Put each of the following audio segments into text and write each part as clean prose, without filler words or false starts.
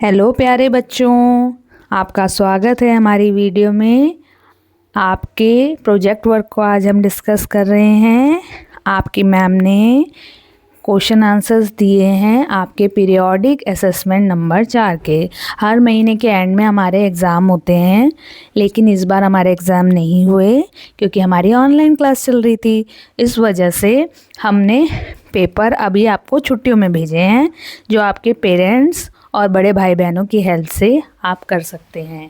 Hello प्यारे बच्चों, आपका स्वागत है हमारी वीडियो में। आपके प्रोजेक्ट वर्क को आज हम डिस्कस कर रहे हैं। आपकी मैम ने क्वेश्चन आंसर्स दिए हैं आपके पीरियोडिक असेसमेंट नंबर 4 के। हर महीने के एंड में हमारे एग्ज़ाम होते हैं, लेकिन इस बार हमारे एग्ज़ाम नहीं हुए क्योंकि हमारी ऑनलाइन क्लास चल रही थी। इस वजह से हमने पेपर अभी आपको छुट्टियों में भेजे हैं, जो आपके पेरेंट्स और बड़े भाई बहनों की हेल्प से आप कर सकते हैं।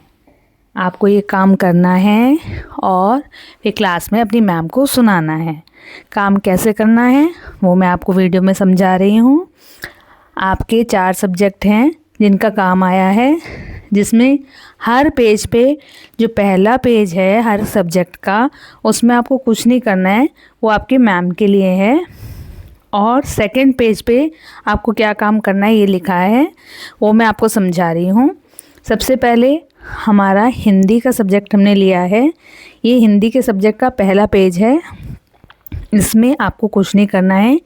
आपको ये काम करना है और फिर क्लास में अपनी मैम को सुनाना है। काम कैसे करना है वो मैं आपको वीडियो में समझा रही हूँ। आपके 4 सब्जेक्ट हैं जिनका काम आया है, जिसमें हर पेज पे जो पहला पेज है हर सब्जेक्ट का, उसमें आपको कुछ नहीं करना है, वो आपकी मैम के लिए है। और सेकंड पेज पे आपको क्या काम करना है ये लिखा है, वो मैं आपको समझा रही हूँ। सबसे पहले हमारा हिंदी का सब्जेक्ट हमने लिया है। ये हिंदी के सब्जेक्ट का पहला पेज है, इसमें आपको कुछ नहीं करना है,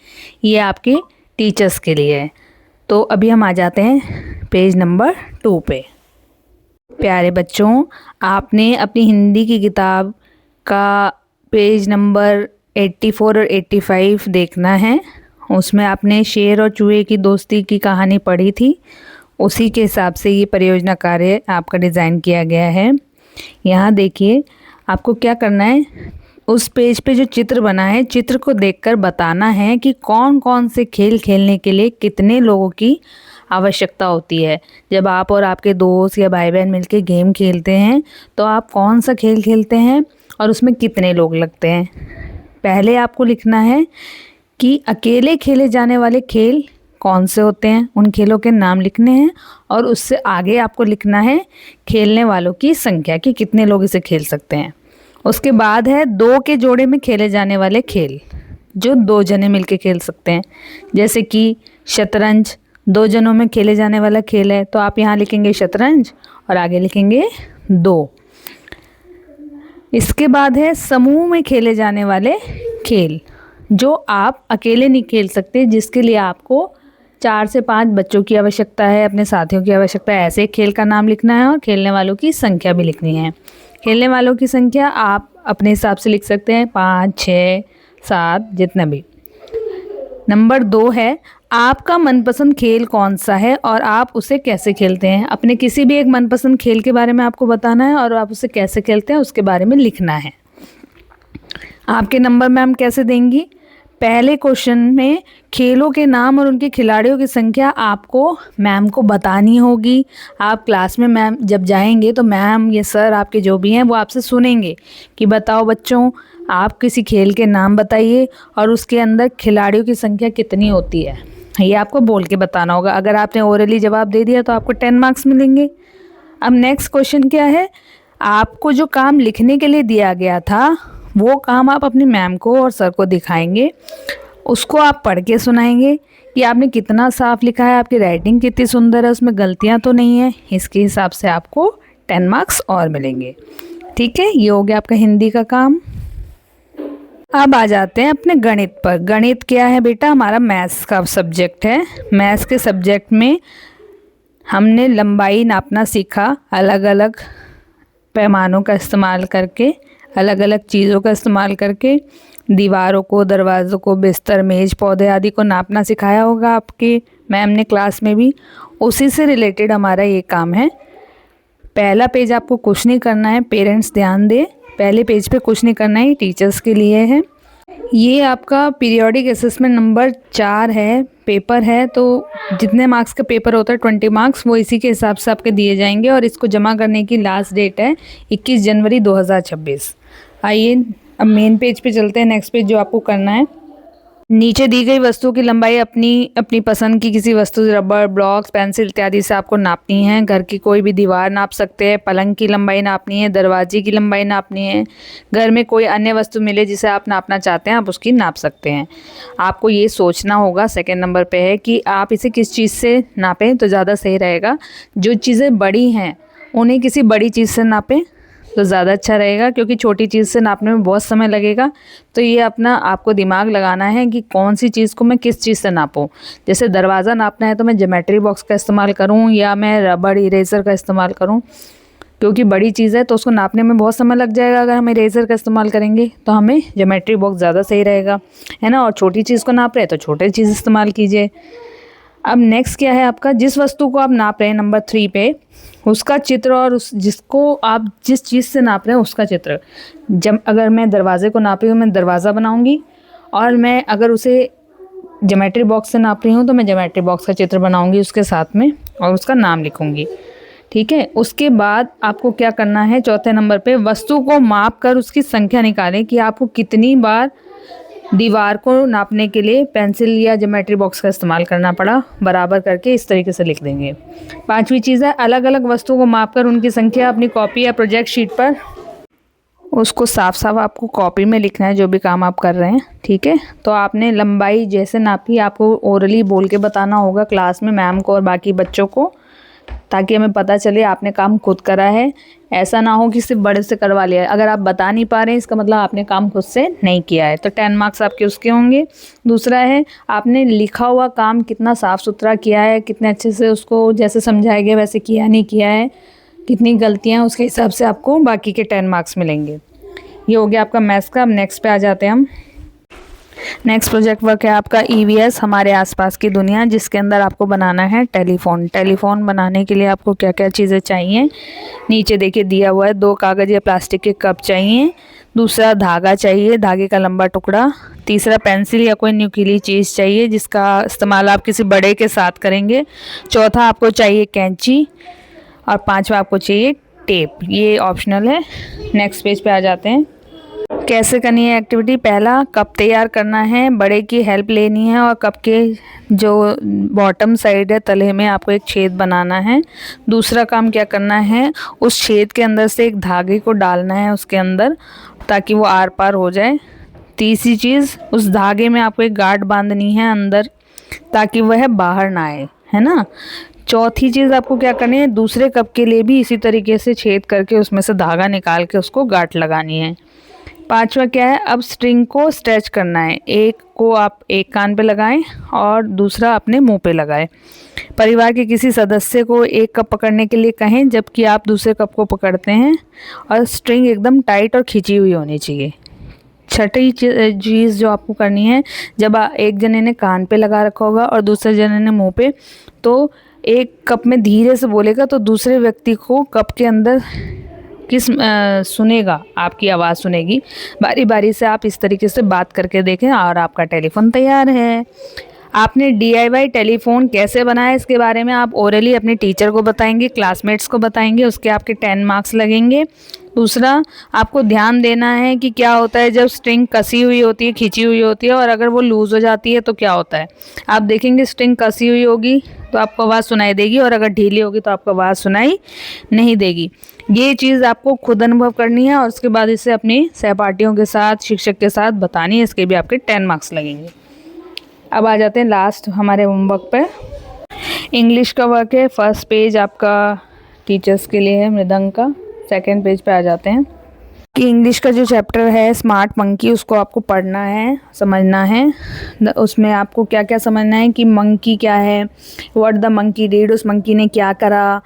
ये आपके टीचर्स के लिए है। तो अभी हम आ जाते हैं पेज नंबर 2 पे। प्यारे बच्चों, आपने अपनी हिंदी की किताब का पेज नंबर 84 और 85 देखना है। उसमें आपने शेर और चूहे की दोस्ती की कहानी पढ़ी थी, उसी के हिसाब से ये परियोजना कार्य आपका डिज़ाइन किया गया है। यहाँ देखिए, आपको क्या करना है, उस पेज पे जो चित्र बना है, चित्र को देखकर बताना है कि कौन कौन से खेल खेलने के लिए कितने लोगों की आवश्यकता होती है। जब आप और आपके दोस्त या भाई बहन मिलकर गेम खेलते हैं तो आप कौन सा खेल खेलते हैं और उसमें कितने लोग लगते हैं। पहले आपको लिखना है कि अकेले खेले जाने वाले खेल कौन से होते हैं, उन खेलों के नाम लिखने हैं। और उससे आगे आपको लिखना है खेलने वालों की संख्या, कि कितने लोग इसे खेल सकते हैं। उसके बाद है 2 के जोड़े में खेले जाने वाले खेल, जो 2 जने मिलके खेल सकते हैं। जैसे कि शतरंज 2 जनों में खेले जाने वाला खेल है, तो आप यहाँ लिखेंगे शतरंज और आगे लिखेंगे 2। इसके बाद है समूह में खेले जाने वाले खेल, जो आप अकेले नहीं खेल सकते, जिसके लिए आपको 4 से 5 बच्चों की आवश्यकता है, अपने साथियों की आवश्यकता है। ऐसे खेल का नाम लिखना है और खेलने वालों की संख्या भी लिखनी है। खेलने वालों की संख्या आप अपने हिसाब से लिख सकते हैं, 5, 6, 7, जितना भी। नंबर 2 है आपका मनपसंद खेल कौन सा है और आप उसे कैसे खेलते हैं। अपने किसी भी एक मनपसंद खेल के बारे में आपको बताना है और आप उसे कैसे खेलते हैं उसके बारे में लिखना है। आपके नंबर मैम कैसे देंगी? पहले क्वेश्चन में खेलों के नाम और उनके खिलाड़ियों की संख्या आपको मैम को बतानी होगी। आप क्लास में मैम जब जाएंगे तो मैम ये सर आपके जो भी हैं वो आपसे सुनेंगे कि बताओ बच्चों, आप किसी खेल के नाम बताइए और उसके अंदर खिलाड़ियों की संख्या कितनी होती है, ये आपको बोल के बताना होगा। अगर आपने ओरली जवाब दे दिया तो आपको 10 मार्क्स मिलेंगे। अब नेक्स्ट क्वेश्चन क्या है, आपको जो काम लिखने के लिए दिया गया था वो काम आप अपनी मैम को और सर को दिखाएंगे। उसको आप पढ़ के सुनाएंगे कि आपने कितना साफ लिखा है, आपकी राइटिंग कितनी सुंदर है, उसमें गलतियां तो नहीं है। इसके हिसाब से आपको 10 मार्क्स और मिलेंगे। ठीक है, ये हो गया आपका हिंदी का काम। अब आ जाते हैं अपने गणित पर। गणित क्या है बेटा? हमारा मैथ्स का सब्जेक्ट है। मैथ्स के सब्जेक्ट में हमने लंबाई नापना सीखा, अलग अलग पैमानों का इस्तेमाल करके, अलग अलग चीज़ों का इस्तेमाल करके दीवारों को, दरवाज़ों को, बिस्तर, मेज, पौधे आदि को नापना सिखाया होगा आपके मैम ने क्लास में भी। उसी से रिलेटेड हमारा ये काम है। पहला पेज आपको कुछ नहीं करना है, पेरेंट्स ध्यान दें, पहले पेज पे कुछ नहीं करना है, टीचर्स के लिए है। ये आपका पीरियोडिक असेसमेंट नंबर 4 है, पेपर है। तो जितने मार्क्स का पेपर होता है 20 मार्क्स, वो इसी के हिसाब से आपके दिए जाएंगे। और इसको जमा करने की लास्ट डेट है 21 जनवरी 2026। आइए अब मेन पेज पे चलते हैं। नेक्स्ट पेज जो आपको करना है, नीचे दी गई वस्तुओं की लंबाई अपनी अपनी पसंद की किसी वस्तु, रबर, ब्लॉक्स, पेंसिल इत्यादि से आपको नापनी है। घर की कोई भी दीवार नाप सकते हैं, पलंग की लंबाई नापनी है, दरवाजे की लंबाई नापनी है। घर में कोई अन्य वस्तु मिले जिसे आप नापना चाहते हैं, आप उसकी नाप सकते हैं। आपको ये सोचना होगा, सेकेंड नंबर पे है, कि आप इसे किस चीज़ से नापें तो ज़्यादा सही रहेगा। जो चीज़ें बड़ी हैं उन्हें किसी बड़ी चीज़ से नापें तो ज़्यादा अच्छा रहेगा, क्योंकि छोटी चीज़ से नापने में बहुत समय लगेगा। तो ये अपना आपको दिमाग लगाना है कि कौन सी चीज़ को मैं किस चीज़ से नापूं। जैसे दरवाज़ा नापना है तो मैं ज्योमेट्री बॉक्स का इस्तेमाल करूं या मैं रबड़ इरेज़र का इस्तेमाल करूं, क्योंकि बड़ी चीज़ है तो उसको नापने में बहुत समय लग जाएगा। अगर हम इरेज़र का इस्तेमाल करेंगे तो हमें ज्योमेट्री बॉक्स ज़्यादा सही रहेगा, है ना। और छोटी चीज़ को नाप रहे हैं तो छोटी चीज़ इस्तेमाल कीजिए। अब नेक्स्ट क्या है आपका, जिस वस्तु को आप नाप रहे हैं नंबर 3 पे, उसका चित्र और उस जिसको आप जिस चीज़ से नाप रहे हैं उसका चित्र। जब अगर मैं दरवाजे को नाप रही हूँ मैं दरवाज़ा बनाऊंगी, और मैं अगर उसे ज्योमेट्री बॉक्स से नाप रही हूँ तो मैं ज्योमेट्री बॉक्स का चित्र बनाऊंगी उसके साथ में, और उसका नाम लिखूंगी। ठीक है। उसके बाद आपको क्या करना है, चौथे नंबर पे वस्तु को माप कर उसकी संख्या निकालें कि आपको कितनी बार दीवार को नापने के लिए पेंसिल या ज्योमेट्री बॉक्स का इस्तेमाल करना पड़ा। बराबर करके इस तरीके से लिख देंगे। 5वीं चीज़ है, अलग अलग वस्तुओं को मापकर उनकी संख्या अपनी कॉपी या प्रोजेक्ट शीट पर, उसको साफ साफ आपको कॉपी में लिखना है जो भी काम आप कर रहे हैं। ठीक है। तो आपने लंबाई जैसे नापी आपको ओरली बोल के बताना होगा क्लास में मैम को और बाकी बच्चों को, ताकि हमें पता चले आपने काम खुद करा है। ऐसा ना हो कि सिर्फ बड़े से करवा लिया है। अगर आप बता नहीं पा रहे हैं इसका मतलब आपने काम खुद से नहीं किया है, तो 10 मार्क्स आपके उसके होंगे। दूसरा है, आपने लिखा हुआ काम कितना साफ़ सुथरा किया है, कितने अच्छे से उसको जैसे समझाया गया वैसे किया नहीं किया है, कितनी गलतियाँ, उसके हिसाब से आपको बाकी के 10 मार्क्स मिलेंगे। ये हो गया आपका मैथ्स का। अब नेक्स्ट पे आ जाते हैं हम। नेक्स्ट प्रोजेक्ट वर्क है आपका EVS, हमारे आसपास की दुनिया, जिसके अंदर आपको बनाना है टेलीफोन। टेलीफोन बनाने के लिए आपको क्या क्या चीज़ें चाहिए, नीचे देखिए दिया हुआ है। 2 कागज़ या प्लास्टिक के कप चाहिए। दूसरा धागा चाहिए, धागे का लंबा टुकड़ा। तीसरा पेंसिल या कोई नुकीली चीज़ चाहिए जिसका इस्तेमाल आप किसी बड़े के साथ करेंगे। चौथा आपको चाहिए कैंची, और 5वां आपको चाहिए टेप। ये ऑप्शनल है। नेक्स्ट पेज पे आ जाते हैं। कैसे करनी है एक्टिविटी। पहला, कप तैयार करना है, बड़े की हेल्प लेनी है और कप के जो बॉटम साइड है तले में आपको एक छेद बनाना है। दूसरा काम क्या करना है, उस छेद के अंदर से एक धागे को डालना है उसके अंदर, ताकि वो आर पार हो जाए। तीसरी चीज़, उस धागे में आपको एक गांठ बांधनी है अंदर, ताकि वह बाहर ना आए, है ना। चौथी चीज़ आपको क्या करनी है, दूसरे कप के लिए भी इसी तरीके से छेद करके उसमें से धागा निकाल के उसको गांठ लगानी है। 5वां क्या है, अब स्ट्रिंग को स्ट्रेच करना है। एक को आप एक कान पे लगाएं और दूसरा अपने मुंह पे लगाएं। परिवार के किसी सदस्य को एक कप पकड़ने के लिए कहें जबकि आप दूसरे कप को पकड़ते हैं, और स्ट्रिंग एकदम टाइट और खिंची हुई होनी चाहिए। छठी चीज़ जो आपको करनी है, जब एक जने ने कान पे लगा रखा होगा और दूसरे जने ने मुंह पे, तो एक कप में धीरे से बोलेगा तो दूसरे व्यक्ति को कप के अंदर सुनेगा, आपकी आवाज़ सुनेगी। बारी बारी से आप इस तरीके से बात करके देखें और आपका टेलीफोन तैयार है। आपने DIY टेलीफोन कैसे बनाया इसके बारे में आप ओरली अपने टीचर को बताएंगे, क्लासमेट्स को बताएंगे, उसके आपके 10 मार्क्स लगेंगे। दूसरा, आपको ध्यान देना है कि क्या होता है जब स्ट्रिंग कसी हुई होती है, खींची हुई होती है, और अगर वो लूज़ हो जाती है तो क्या होता है। आप देखेंगे स्ट्रिंग कसी हुई होगी तो आपको आवाज़ सुनाई देगी, और अगर ढीली होगी तो आपको आवाज़ सुनाई नहीं देगी। ये चीज़ आपको खुद अनुभव करनी है और उसके बाद इसे अपनी सहपाठियों के साथ, शिक्षक के साथ बतानी है। इसके भी आपके 10 मार्क्स लगेंगे। अब आ जाते हैं लास्ट हमारे होमवर्क पे। इंग्लिश का वर्क है। फर्स्ट पेज आपका टीचर्स के लिए है, मृदंग का। सेकंड पेज पे आ जाते हैं कि इंग्लिश का जो चैप्टर है स्मार्ट मंकी, उसको आपको पढ़ना है, समझना है। उसमें आपको क्या क्या समझना है कि मंकी क्या है, व्हाट द मंकी डिड, उस मंकी ने क्या करा,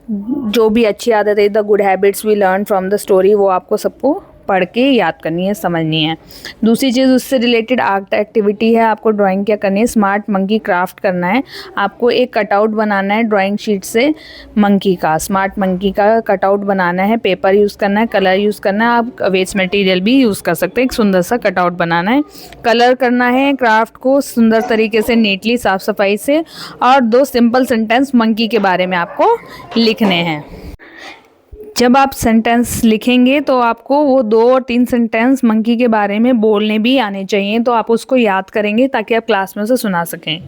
जो भी अच्छी आदत है, the good habits we learn from the story, वो आपको सबको पढ़ के याद करनी है, समझनी है। दूसरी चीज़ उससे रिलेटेड आर्ट एक्टिविटी है। आपको ड्राइंग क्या करनी है, स्मार्ट मंकी क्राफ्ट करना है। आपको एक कटआउट बनाना है ड्राइंग शीट से मंकी का, स्मार्ट मंकी का कटआउट बनाना है। पेपर यूज़ करना है, कलर यूज़ करना है, आप वेस्ट मटेरियल भी यूज़ कर सकते हैं। एक सुंदर सा कटआउट बनाना है, कलर करना है क्राफ्ट को सुंदर तरीके से, नीटली, साफ़ सफाई से, और 2 सिंपल सेंटेंस मंकी के बारे में आपको लिखने हैं। जब आप सेंटेंस लिखेंगे तो आपको वो 2 और 3 सेंटेंस मंकी के बारे में बोलने भी आने चाहिए, तो आप उसको याद करेंगे ताकि आप क्लास में उसे सुना सकें।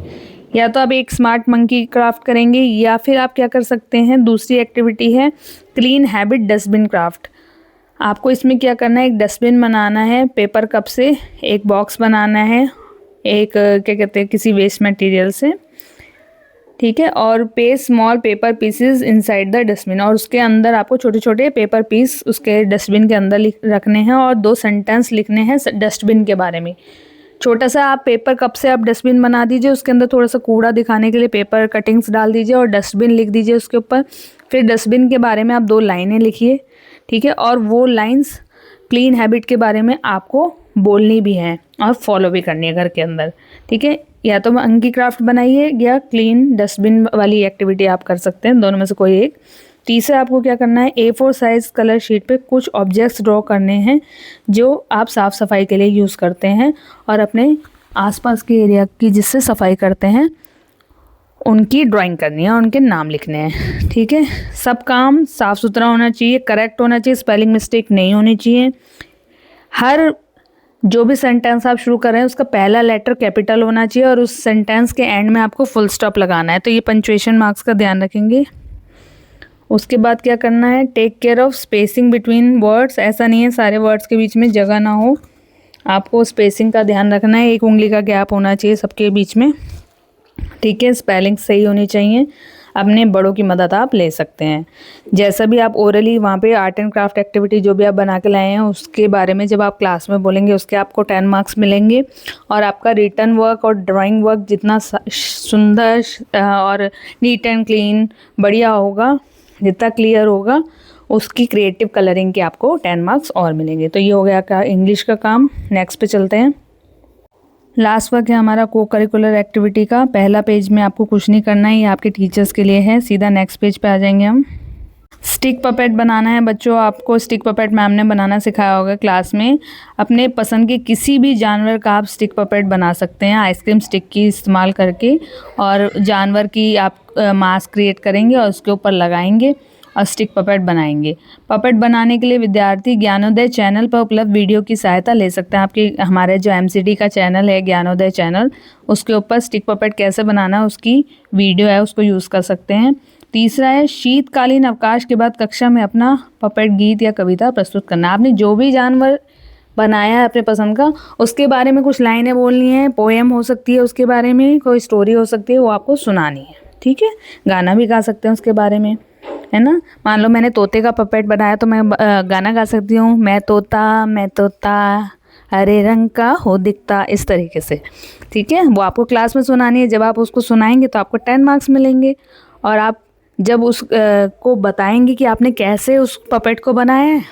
या तो आप एक स्मार्ट मंकी क्राफ्ट करेंगे, या फिर आप क्या कर सकते हैं, दूसरी एक्टिविटी है क्लीन हैबिट डस्टबिन क्राफ्ट। आपको इसमें क्या करना है, एक डस्टबिन बनाना है पेपर कप से, एक बॉक्स बनाना है, एक क्या कहते हैं किसी वेस्ट मटेरियल से, ठीक है, और पे small paper pieces inside the dustbin, और उसके अंदर आपको छोटे छोटे पेपर पीस उसके डस्टबिन के अंदर रखने हैं और 2 सेंटेंस लिखने हैं डस्टबिन के बारे में। छोटा सा आप पेपर कप से आप डस्टबिन बना दीजिए, उसके अंदर थोड़ा सा कूड़ा दिखाने के लिए पेपर कटिंग्स डाल दीजिए और डस्टबिन लिख दीजिए उसके ऊपर। फिर डस्टबिन के बारे में आप 2 लाइनें लिखिए, ठीक है, और वो लाइंस क्लीन हैबिट के बारे में आपको बोलनी भी है और फॉलो भी करनी है घर के अंदर, ठीक है। या तो अंकी क्राफ्ट बनाइए या क्लीन डस्टबिन वाली एक्टिविटी आप कर सकते हैं, दोनों में से कोई एक। तीसरा आपको क्या करना है, A4 साइज कलर शीट पे कुछ ऑब्जेक्ट्स ड्रॉ करने हैं जो आप साफ़ सफाई के लिए यूज़ करते हैं और अपने आसपास के एरिया की जिससे सफाई करते हैं उनकी ड्राइंग करनी है, उनके नाम लिखने हैं, ठीक है। सब काम साफ़ सुथरा होना चाहिए, करेक्ट होना चाहिए, स्पेलिंग मिस्टेक नहीं होनी चाहिए। हर जो भी सेंटेंस आप शुरू कर रहे हैं उसका पहला लेटर कैपिटल होना चाहिए और उस सेंटेंस के एंड में आपको फुल स्टॉप लगाना है, तो ये पंक्चुएशन मार्क्स का ध्यान रखेंगे। उसके बाद क्या करना है, take care of spacing between words. ऐसा नहीं है सारे वर्ड्स के बीच में जगह ना हो, आपको स्पेसिंग का ध्यान रखना है, 1 उंगली का गैप होना चाहिए सबके बीच में, ठीक है। स्पेलिंग सही होनी चाहिए। अपने बड़ों की मदद आप ले सकते हैं। जैसा भी आप ओरली वहाँ पे आर्ट एंड क्राफ्ट एक्टिविटी जो भी आप बना के लाए हैं उसके बारे में जब आप क्लास में बोलेंगे उसके आपको 10 मार्क्स मिलेंगे, और आपका रिटन वर्क और ड्राइंग वर्क जितना सुंदर और नीट एंड क्लीन बढ़िया होगा, जितना क्लियर होगा, उसकी क्रिएटिव कलरिंग के आपको 10 मार्क्स और मिलेंगे। तो ये हो गया का इंग्लिश का काम। नेक्स्ट पे चलते हैं। लास्ट वर्क है हमारा को करिकुलर एक्टिविटी का। पहला पेज में आपको कुछ नहीं करना है, ये आपके टीचर्स के लिए है। सीधा नेक्स्ट पेज पे आ जाएंगे हम। स्टिक पपेट बनाना है बच्चों, आपको स्टिक पपेट मैम ने बनाना सिखाया होगा क्लास में। अपने पसंद के किसी भी जानवर का आप स्टिक पपेट बना सकते हैं आइसक्रीम स्टिक की इस्तेमाल करके, और जानवर की आप मास्क क्रिएट करेंगे और उसके ऊपर लगाएंगे और स्टिक पपेट बनाएंगे। पपेट बनाने के लिए विद्यार्थी ज्ञानोदय चैनल पर उपलब्ध वीडियो की सहायता ले सकते हैं। आपके हमारे जो MCD का चैनल है ज्ञानोदय चैनल, उसके ऊपर स्टिक पपेट कैसे बनाना उसकी वीडियो है, उसको यूज़ कर सकते हैं। तीसरा है शीतकालीन अवकाश के बाद कक्षा में अपना पपेट गीत या कविता प्रस्तुत करना। आपने जो भी जानवर बनाया है अपने पसंद का उसके बारे में कुछ लाइनें बोलनी है, पोएम हो सकती है, उसके बारे में कोई स्टोरी हो सकती है, वो आपको सुनानी है, ठीक है। गाना भी गा सकते हैं उसके बारे में, है ना। मान लो मैंने तोते का पपेट बनाया तो मैं गाना गा सकती हूँ, मैं तोता हरे रंग का हो दिखता, इस तरीके से, ठीक है। वो आपको क्लास में सुनानी है। जब आप उसको सुनाएंगे तो आपको 10 मार्क्स मिलेंगे, और आप जब उस को बताएंगे कि आपने कैसे उस पपेट को बनाया है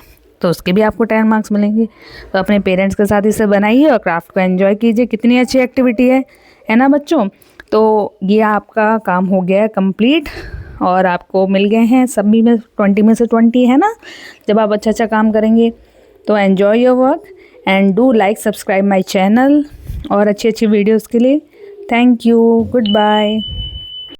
तो उसके भी आपको 10 मार्क्स मिलेंगे। तो अपने पेरेंट्स के साथ इसे बनाइए और क्राफ्ट को एंजॉय कीजिए। कितनी अच्छी एक्टिविटी है ना बच्चों। तो ये आपका काम हो गया है कंप्लीट, और आपको मिल गए हैं सभी में 20 में से 20, है ना। जब आप अच्छा काम करेंगे तो enjoy your work and do like subscribe my channel और अच्छी वीडियोज़ के लिए। Thank you, good bye.